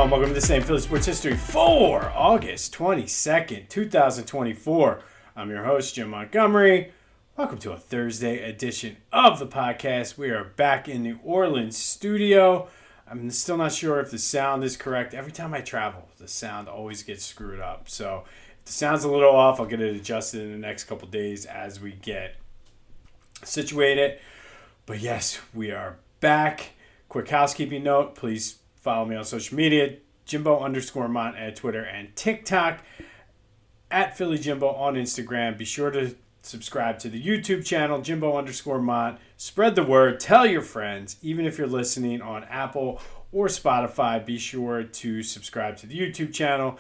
and welcome to the same Philly Sports History for August 22nd, 2024. I'm your host, Jim Montgomery. Welcome to a Thursday edition of the podcast. We are back in the Orleans studio. I'm still not sure if the sound is correct. Every time I travel, the sound always gets screwed up. So if the sound's a little off, I'll get it adjusted in the next couple days as we get situated. But yes, we are back. Quick housekeeping note, please follow me on social media, Jimbo_Mont at Twitter and TikTok, at Philly Jimbo on Instagram. Be sure to subscribe to the YouTube channel, Jimbo_Mont. Spread the word, tell your friends, even if you're listening on Apple or Spotify, be sure to subscribe to the YouTube channel.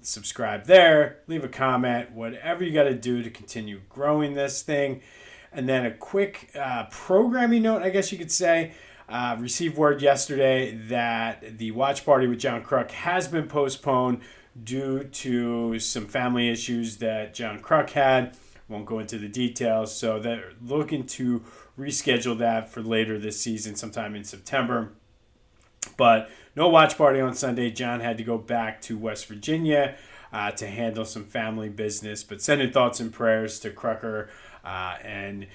Subscribe there, leave a comment, whatever you got to do to continue growing this thing. And then a quick programming note, I guess you could say. Received word yesterday that the watch party with John Kruk has been postponed due to some family issues that John Kruk had. Won't go into the details. So they're looking to reschedule that for later this season, sometime in September. But no watch party on Sunday. John had to go back to West Virginia to handle some family business. But sending thoughts and prayers to Krucker and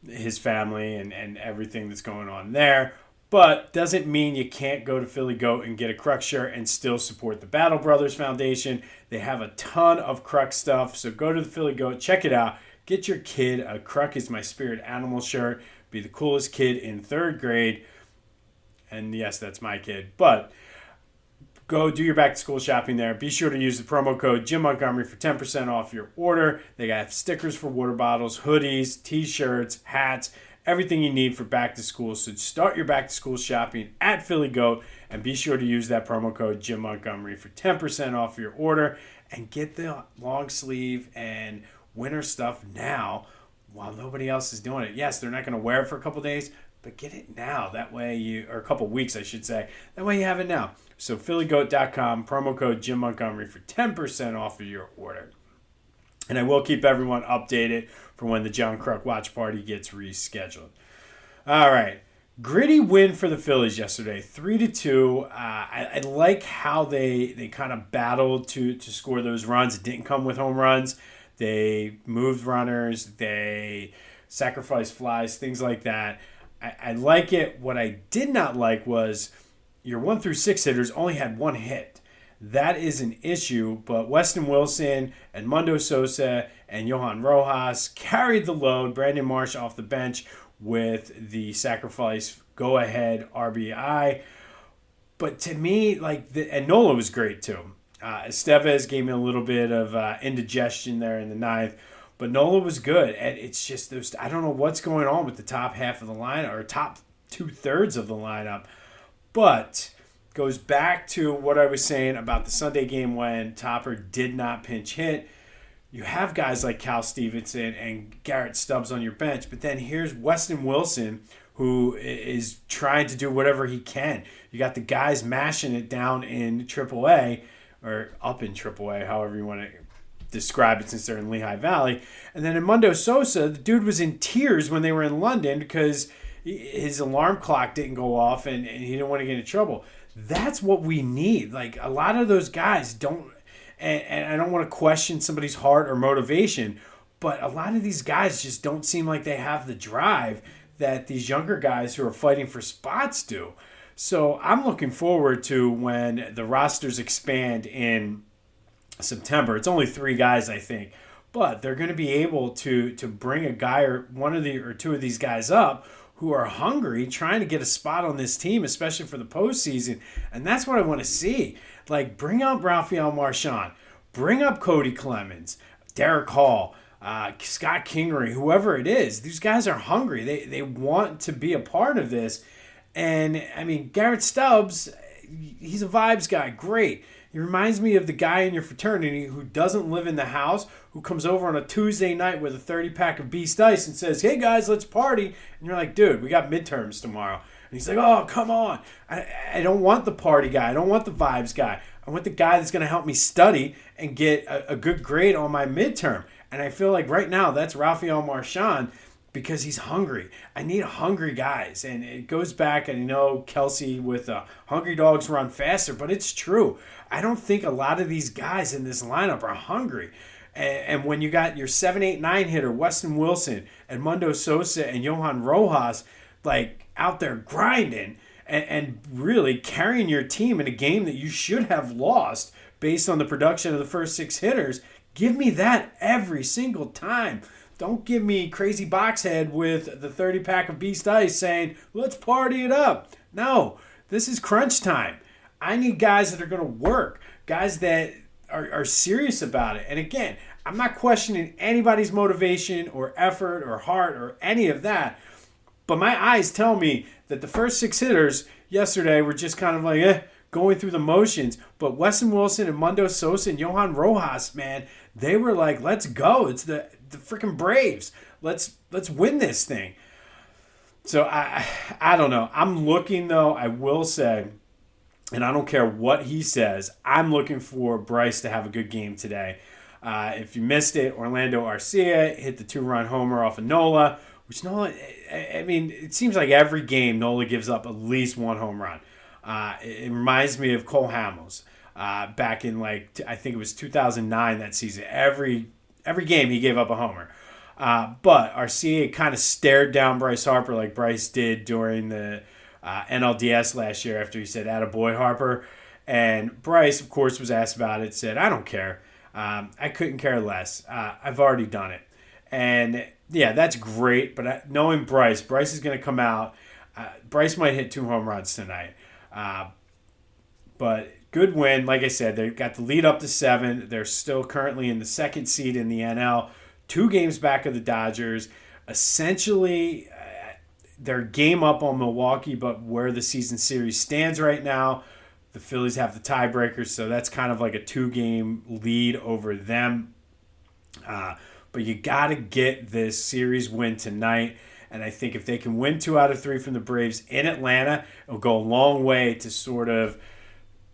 his family and everything that's going on there. But doesn't mean you can't go to Philly Goat and get a Kruk shirt and still support the Battle Brothers Foundation. They have a ton of Kruk stuff, so go to the Philly Goat, check it out. Get your kid a Kruk is my spirit animal shirt. Be the coolest kid in third grade. And yes, that's my kid. But go do your back-to-school shopping there. Be sure to use the promo code Jim Montgomery for 10% off your order. They got stickers for water bottles, hoodies, t-shirts, hats, everything you need for back-to-school. So start your back-to-school shopping at Philly Goat and be sure to use that promo code Jim Montgomery for 10% off your order and get the long sleeve and winter stuff now while nobody else is doing it. Yes, they're not going to wear it for a couple days, but get it now. That way or a couple weeks, I should say. That way you have it now. So phillygoat.com, promo code Jim Montgomery for 10% off of your order. And I will keep everyone updated for when the John Kruk watch party gets rescheduled. All right. Gritty win for the Phillies yesterday, 3-2. I like how they kind of battled to score those runs. It didn't come with home runs. They moved runners. They sacrificed flies, things like that. I like it. What I did not like was your 1 through 6 hitters only had one hit. That is an issue, but Weston Wilson and Mundo Sosa and Johan Rojas carried the load. Brandon Marsh off the bench with the sacrifice go-ahead RBI. But to me, and Nola was great too. Estevez gave me a little bit of indigestion there in the ninth. But Nola was good, and it's just I don't know what's going on with the top half of the lineup or top 2/3 of the lineup, but goes back to what I was saying about the Sunday game when Topper did not pinch hit. You have guys like Cal Stevenson and Garrett Stubbs on your bench, but then here's Weston Wilson who is trying to do whatever he can. You got the guys mashing it down in AAA or up in AAA, however you want to describe it since they're in Lehigh Valley. And then in Mundo Sosa, the dude was in tears when they were in London because his alarm clock didn't go off and he didn't want to get in trouble. That's what we need. Like, a lot of those guys don't, and I don't want to question somebody's heart or motivation, but a lot of these guys just don't seem like they have the drive that these younger guys who are fighting for spots do. So I'm looking forward to when the rosters expand in September. It's only 3 guys, I think, but they're going to be able to bring a guy or one of the or two of these guys up who are hungry, trying to get a spot on this team, especially for the postseason. And that's what I want to see. Like, bring up Rafael Marchand, bring up Cody Clemens, Derek Hall, Scott Kingery, whoever it is. These guys are hungry. They want to be a part of this. And I mean, Garrett Stubbs, he's a vibes guy. Great. He reminds me of the guy in your fraternity who doesn't live in the house, who comes over on a Tuesday night with a 30-pack of Beast Ice and says, "Hey, guys, let's party." And you're like, "Dude, we got midterms tomorrow." And he's like, "Oh, come on." I don't want the party guy. I don't want the vibes guy. I want the guy that's going to help me study and get a good grade on my midterm. And I feel like right now that's Rafael Marchand. because he's hungry. I need hungry guys. And it goes back, and Kelsey with hungry dogs run faster, but it's true. I don't think a lot of these guys in this lineup are hungry. And when you got your 7, 8, 9 hitter, Weston Wilson, Edmundo Sosa, and Johan Rojas, like out there grinding and really carrying your team in a game that you should have lost based on the production of the first 6 hitters, give me that every single time. Don't give me crazy boxhead with the 30-pack of Beast Ice saying, let's party it up. No, this is crunch time. I need guys that are going to work, guys that are serious about it. And again, I'm not questioning anybody's motivation or effort or heart or any of that. But my eyes tell me that the first 6 hitters yesterday were just kind of like, going through the motions. But Weston Wilson and Edmundo Sosa and Johan Rojas, man, they were like, let's go. It's the freaking Braves. Let's win this thing. So I don't know. I'm looking, though, I will say, and I don't care what he says, I'm looking for Bryce to have a good game today. If you missed it, Orlando Arcia hit the 2-run homer off of Nola, which Nola, I mean, it seems like every game Nola gives up at least 1 home run. It reminds me of Cole Hamels back in, I think it was 2009 that season. Every game he gave up a homer. But Arcia kind of stared down Bryce Harper like Bryce did during the NLDS last year after he said, "Attaboy, Harper." And Bryce, of course, was asked about it, said, "I don't care. I couldn't care less. I've already done it." And, yeah, that's great. But knowing Bryce is going to come out. Bryce might hit 2 home runs tonight. But good win. Like I said, they got the lead up to 7. They're still currently in the 2nd seed in the NL. 2 games back of the Dodgers. Essentially, they're game up on Milwaukee, but where the season series stands right now, the Phillies have the tiebreakers, so that's kind of like a 2-game lead over them. But you got to get this series win tonight. And I think if they can win 2 out of 3 from the Braves in Atlanta, it'll go a long way to sort of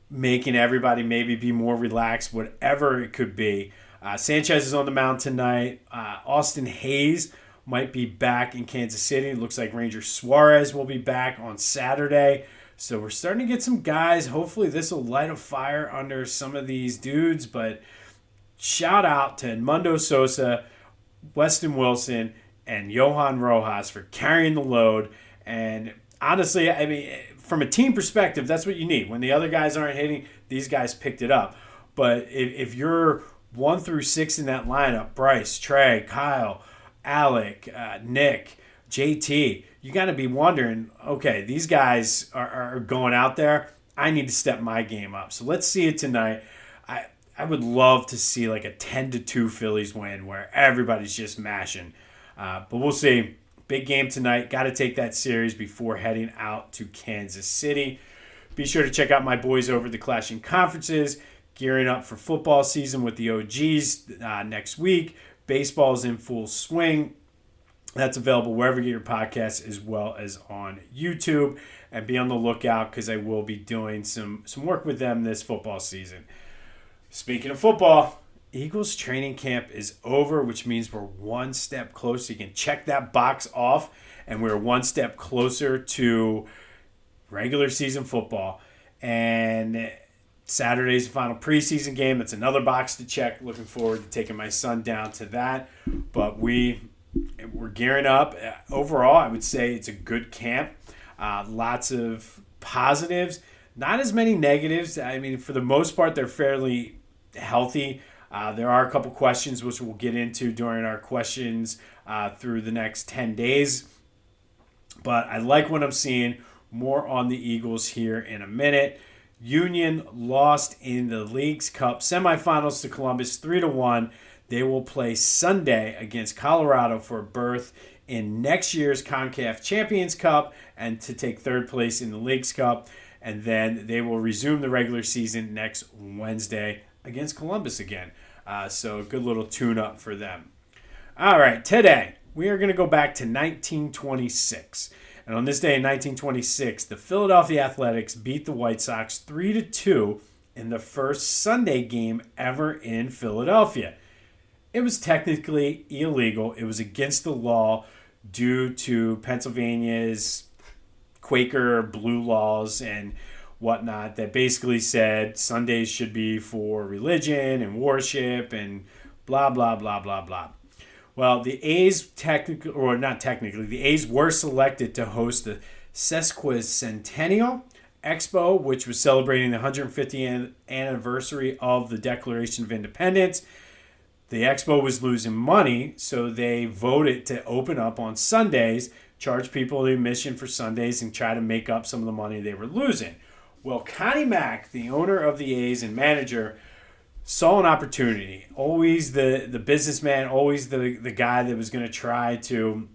making everybody maybe be more relaxed, whatever it could be. Sanchez is on the mound tonight. Austin Hayes might be back in Kansas City. It looks like Ranger Suarez will be back on Saturday. So we're starting to get some guys. Hopefully this will light a fire under some of these dudes. But shout out to Edmundo Sosa, Weston Wilson, and Johan Rojas for carrying the load. And honestly, I mean, from a team perspective, that's what you need. When the other guys aren't hitting, these guys picked it up. But if you're 1 through 6 in that lineup, Bryce, Trey, Kyle, Alec, Nick, JT, you got to be wondering, okay, these guys are going out there. I need to step my game up. So let's see it tonight. I would love to see like a 10-2 Phillies win where everybody's just mashing. But we'll see. Big game tonight. Got to take that series before heading out to Kansas City. Be sure to check out my boys over at the Clashing Conferences. Gearing up for football season with the OGs next week. Baseball's in full swing. That's available wherever you get your podcasts as well as on YouTube. And be on the lookout because I will be doing some work with them this football season. Speaking of football, Eagles training camp is over, which means we're 1 step closer. You can check that box off, and we're 1 step closer to regular season football. And Saturday's the final preseason game. That's another box to check. Looking forward to taking my son down to that. But we're gearing up. Overall, I would say it's a good camp. Lots of positives. Not as many negatives. I mean, for the most part, they're fairly healthy. There are a couple questions which we'll get into during our questions through the next 10 days. But I like what I'm seeing. More on the Eagles here in a minute. Union lost in the Leagues Cup semifinals to Columbus 3-1. They will play Sunday against Colorado for a berth in next year's CONCACAF Champions Cup and to take 3rd place in the Leagues Cup. And then they will resume the regular season next Wednesday against Columbus again. So a good little tune-up for them. All right, today we are going to go back to 1926. And on this day in 1926, the Philadelphia Athletics beat the White Sox 3-2 in the first Sunday game ever in Philadelphia. It was technically illegal. It was against the law due to Pennsylvania's Quaker blue laws and whatnot that basically said Sundays should be for religion and worship and blah, blah, blah, blah, blah. Well, the A's the A's were selected to host the Sesquicentennial Expo, which was celebrating the 150th anniversary of the Declaration of Independence. The Expo was losing money, so they voted to open up on Sundays, charge people the admission for Sundays, and try to make up some of the money they were losing. Well, Connie Mack, the owner of the A's and manager, saw an opportunity. Always the businessman, always the guy that was going to try to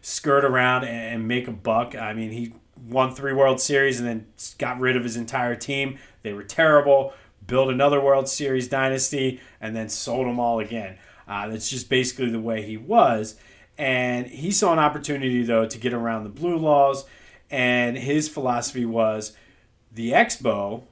skirt around and make a buck. I mean, he won 3 World Series and then got rid of his entire team. They were terrible. Built another World Series dynasty and then sold them all again. That's just basically the way he was. And he saw an opportunity, though, to get around the blue laws. And his philosophy was the Expo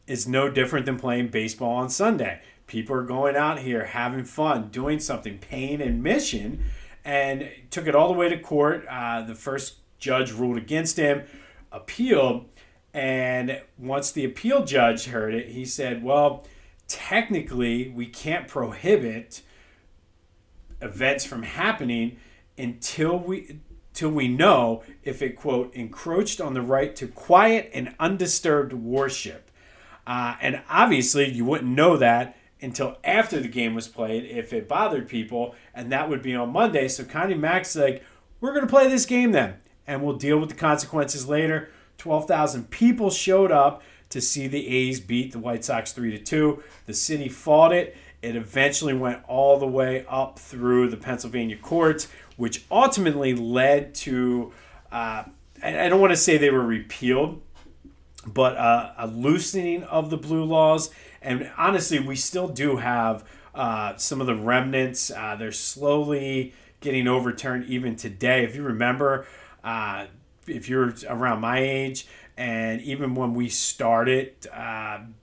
is no different than playing baseball on Sunday. People are going out here having fun, doing something, paying admission, and took it all the way to court. The first judge ruled against him, appealed, and once the appeal judge heard it, he said, well, technically we can't prohibit events from happening until we know if it, quote, encroached on the right to quiet and undisturbed worship. And obviously you wouldn't know that until after the game was played if it bothered people, and that would be on Monday. So Connie Mack's like, we're going to play this game then, and we'll deal with the consequences later. 12,000 people showed up to see the A's beat the White Sox 3-2. The city fought it. It eventually went all the way up through the Pennsylvania courts, which ultimately led to, I don't want to say they were repealed, but a loosening of the blue laws. And honestly, we still do have some of the remnants. They're slowly getting overturned even today. If you remember, if you're around my age, and even when we started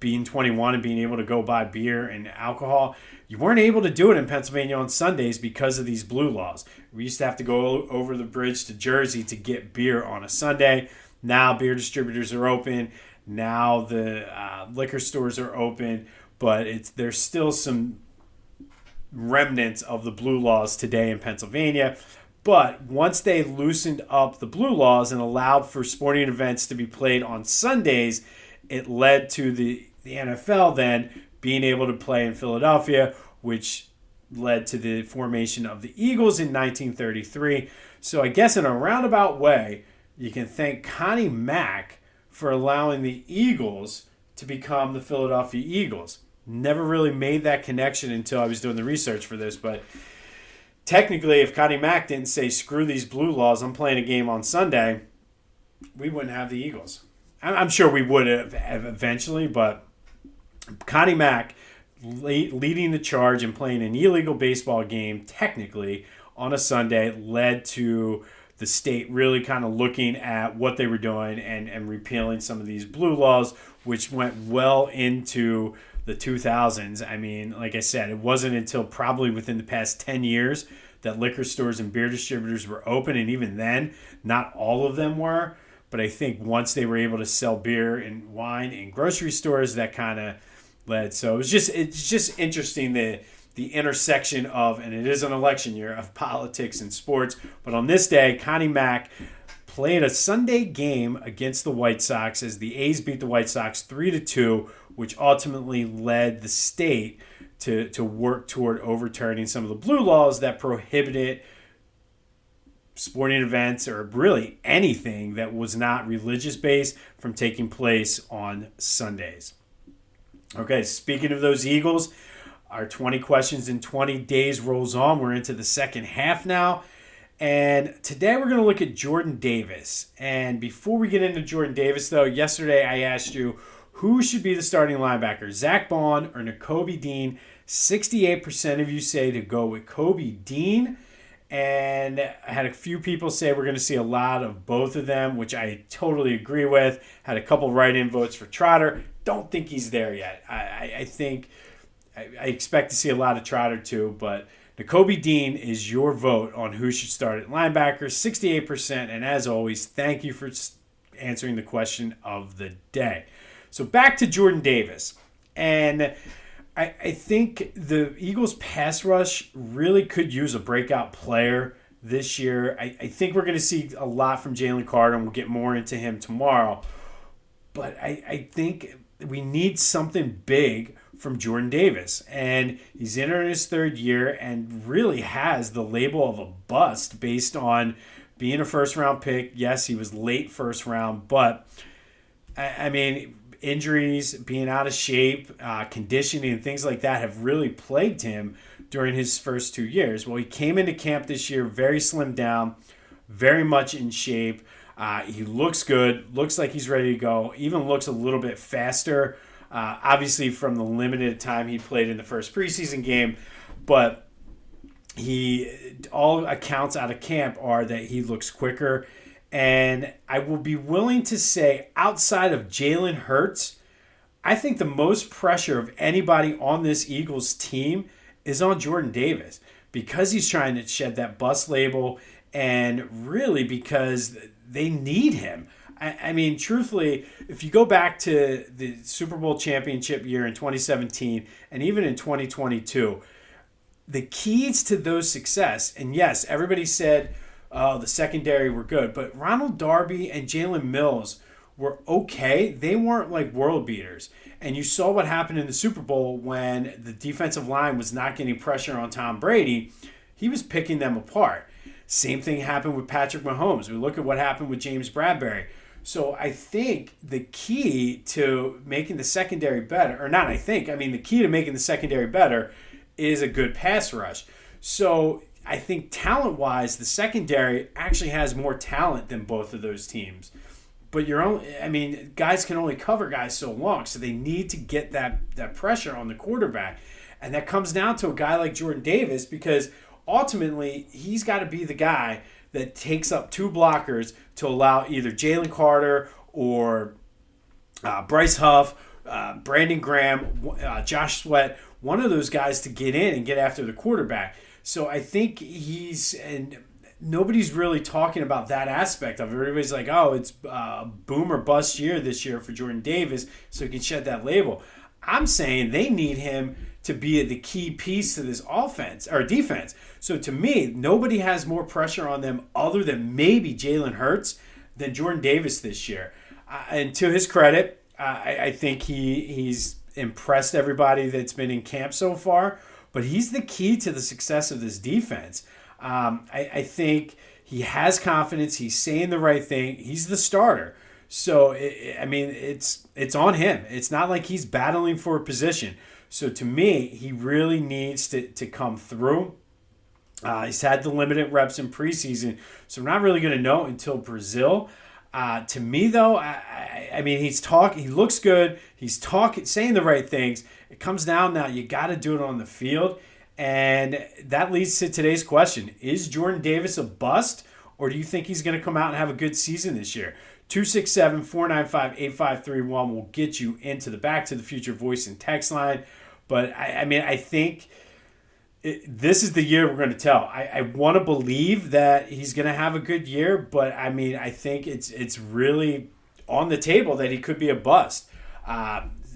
being 21 and being able to go buy beer and alcohol, you weren't able to do it in Pennsylvania on Sundays because of these blue laws. We used to have to go over the bridge to Jersey to get beer on a Sunday. Now beer distributors are open. Now the liquor stores are open, but there's still some remnants of the blue laws today in Pennsylvania. But once they loosened up the blue laws and allowed for sporting events to be played on Sundays, it led to the NFL then being able to play in Philadelphia, which led to the formation of the Eagles in 1933. So I guess in a roundabout way, you can thank Connie Mack for allowing the Eagles to become the Philadelphia Eagles. Never really made that connection until I was doing the research for this, but technically, if Connie Mack didn't say, screw these blue laws, I'm playing a game on Sunday, we wouldn't have the Eagles. I'm sure we would have eventually, but Connie Mack leading the charge and playing an illegal baseball game, technically, on a Sunday, led to the state really kind of looking at what they were doing and repealing some of these blue laws, which went well into the 2000s. I mean, like I said, it wasn't until probably within the past 10 years that liquor stores and beer distributors were open, and even then, not all of them were. But I think once they were able to sell beer and wine in grocery stores, that kind of led. So it's just interesting the intersection of, and it is an election year, of politics and sports. But on this day, Connie Mack played a Sunday game against the White Sox as the A's beat the White Sox 3-2, which ultimately led the state to work toward overturning some of the blue laws that prohibited sporting events or really anything that was not religious based from taking place on Sundays. Okay, speaking of those Eagles, our 20 questions in 20 days rolls on. We're into the second half now. And today we're going to look at Jordan Davis. And before we get into Jordan Davis, though, yesterday I asked you who should be the starting linebacker, Zach Bond or Nakobe Dean. 68% of you say to go with Kobe Dean. And I had a few people say we're going to see a lot of both of them, which I totally agree with. Had a couple write-in votes for Trotter. Don't think he's there yet. I think I expect to see a lot of Trotter too, but Nakobe Dean is your vote on who should start at linebacker, 68%. And as always, thank you for answering the question of the day. So back to Jordan Davis. And I think the Eagles pass rush really could use a breakout player this year. I think we're going to see a lot from Jalen Carter, and we'll get more into him tomorrow. But I think we need something big from Jordan Davis. And he's entering his third year and really has the label of a bust based on being a first-round pick. Yes, he was late first round, but, I mean, injuries, being out of shape, conditioning, and things like that have really plagued him during his first 2 years. Well, he came into camp this year very slimmed down, very much in shape. He looks good, looks like he's ready to go, even looks a little bit faster, obviously from the limited time he played in the first preseason game. But all accounts out of camp are that he looks quicker. And I will be willing to say, outside of Jalen Hurts, I think the most pressure of anybody on this Eagles team is on Jordan Davis, because he's trying to shed that bust label, and really because they need him. I mean, truthfully, if you go back to the Super Bowl championship year in 2017 and even in 2022, the keys to those success, and yes, everybody said, the secondary were good, but Ronald Darby and Jalen Mills were okay. They weren't like world beaters. And you saw what happened in the Super Bowl when the defensive line was not getting pressure on Tom Brady. He was picking them apart. Same thing happened with Patrick Mahomes. We look at what happened with James Bradbury. So I think the key to making the secondary better, or not I think, I mean the key to making the secondary better is a good pass rush. So I think talent-wise, the secondary actually has more talent than both of those teams. But guys can only cover guys so long, so they need to get that pressure on the quarterback. And that comes down to a guy like Jordan Davis, because ultimately he's got to be the guy that takes up two blockers to allow either Jalen Carter or Bryce Huff, Brandon Graham, Josh Sweat, one of those guys to get in and get after the quarterback. So I think and nobody's really talking about that aspect of it. Everybody's like, oh, it's boom or bust year this year for Jordan Davis, so he can shed that label. I'm saying they need him to be the key piece to this offense or defense. So to me, nobody has more pressure on them other than maybe Jalen Hurts than Jordan Davis this year. And to his credit, I think he's impressed everybody that's been in camp so far. But he's the key to the success of this defense. I think he has confidence. He's saying the right thing. He's the starter. So, it's on him. It's not like he's battling for a position. So, to me, he really needs to come through. He's had the limited reps in preseason, so we're not really going to know until Brazil. To me, though, he looks good. He's saying the right things. It comes down now, you got to do it on the field. And that leads to today's question. Is Jordan Davis a bust, or do you think he's going to come out and have a good season this year? 267-495-8531 will get you into the Back to the Future voice and text line. But, I think this is the year we're going to tell. I want to believe that he's going to have a good year, but, I think it's really on the table that he could be a bust.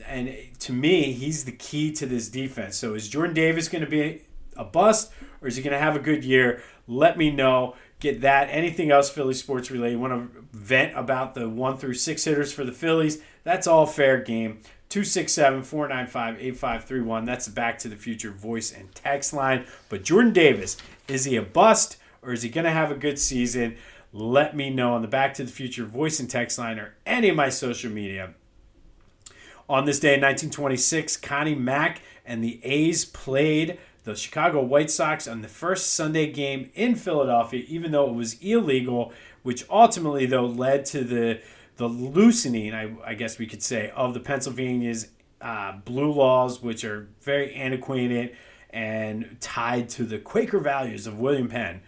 And to me, he's the key to this defense. So is Jordan Davis going to be a bust, or is he going to have a good year? Let me know. Get that. Anything else Philly sports related? You want to vent about the 1 through 6 hitters for the Phillies? That's all fair game. 267-495-8531. That's the Back to the Future voice and text line. But Jordan Davis, is he a bust, or is he going to have a good season? Let me know on the Back to the Future voice and text line or any of my social media. On this day in 1926, Connie Mack and the A's played the Chicago White Sox on the first Sunday game in Philadelphia, even though it was illegal, which ultimately, though, led to the loosening, I guess we could say, of the Pennsylvania's blue laws, which are very antiquated and tied to the Quaker values of William Penn.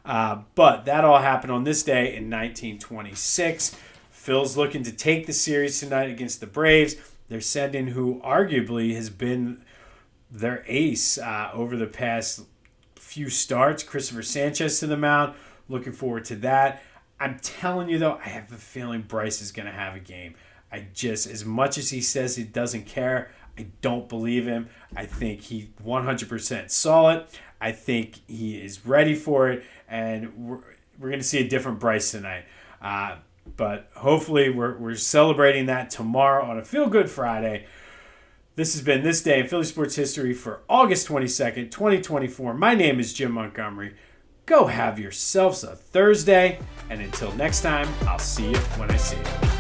But that all happened on this day in 1926. Phil's looking to take the series tonight against the Braves. They're sending who arguably has been their ace over the past few starts. Christopher Sanchez to the mound. Looking forward to that. I'm telling you, though, I have a feeling Bryce is going to have a game. As much as he says he doesn't care, I don't believe him. I think he 100% saw it. I think he is ready for it, and we're going to see a different Bryce tonight. But hopefully we're celebrating that tomorrow on a Feel Good Friday. This has been This Day in Philly Sports History for August 22nd, 2024. My name is Jim Montgomery. Go have yourselves a Thursday, and until next time, I'll see you when I see you.